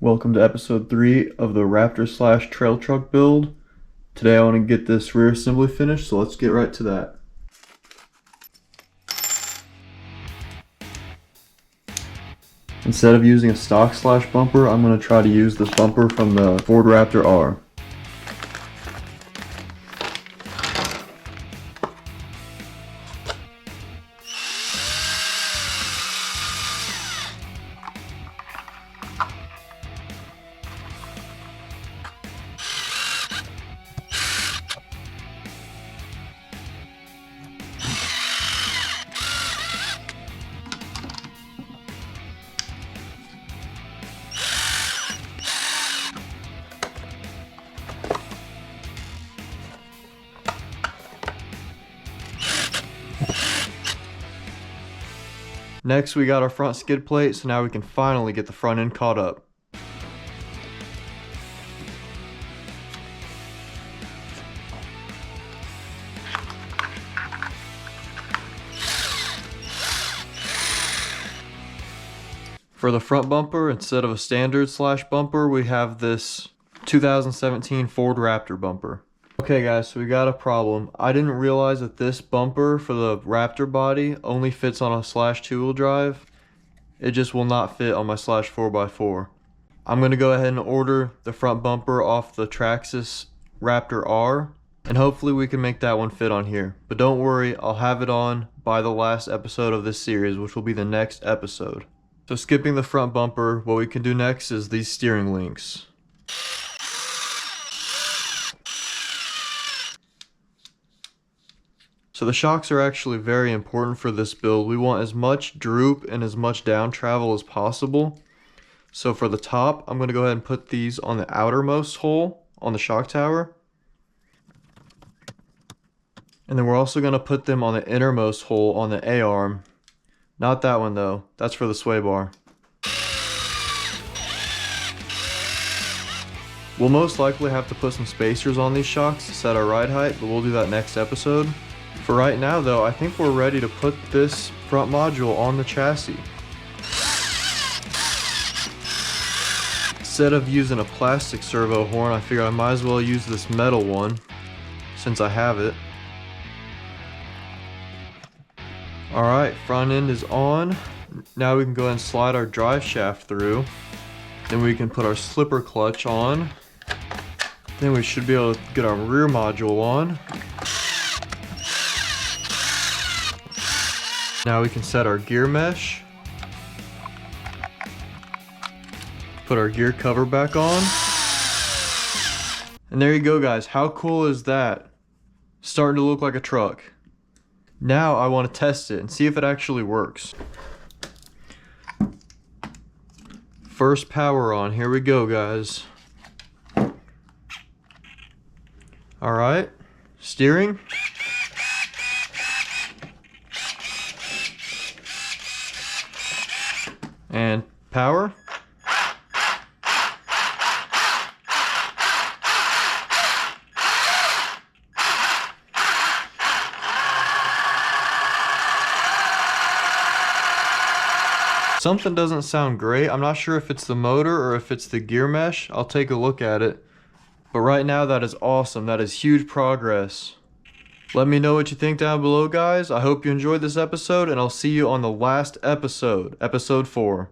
Welcome to episode 3 of the Raptor / trail truck build. Today I want to get this rear assembly finished, so let's get right to that. Instead of using a stock / bumper, I'm going to try to use this bumper from the Ford Raptor R. Next we got our front skid plate, so now we can finally get the front end caught up. For the front bumper, instead of a standard / bumper, we have this 2017 Ford Raptor bumper. Okay guys, so we got a problem. I didn't realize that this bumper for the Raptor body only fits on a / two-wheel drive. It just will not fit on my / 4x4. I'm going to go ahead and order the front bumper off the Traxxas Raptor R, and hopefully we can make that one fit on here. But don't worry, I'll have it on by the last episode of this series, which will be the next episode. So skipping the front bumper, what we can do next is these steering links. So the shocks are actually very important for this build. We want as much droop and as much down travel as possible. So for the top, I'm going to go ahead and put these on the outermost hole on the shock tower. And then we're also going to put them on the innermost hole on the A-arm. Not that one though, that's for the sway bar. We'll most likely have to put some spacers on these shocks to set our ride height, but we'll do that next episode. For right now though, I think we're ready to put this front module on the chassis. Instead of using a plastic servo horn, I figured I might as well use this metal one since I have it. Alright, front end is on. Now we can go ahead and slide our drive shaft through. Then we can put our slipper clutch on. Then we should be able to get our rear module on. Now we can set our gear mesh. Put our gear cover back on. And there you go guys, how cool is that? Starting to look like a truck. Now I want to test it and see if it actually works. First power on, here we go guys. Alright, steering. And power. Something doesn't sound great. I'm not sure if it's the motor or if it's the gear mesh. I'll take a look at it. But right now that is awesome. That is huge progress. Let me know what you think down below guys. I hope you enjoyed this episode and I'll see you on the last episode, episode 4.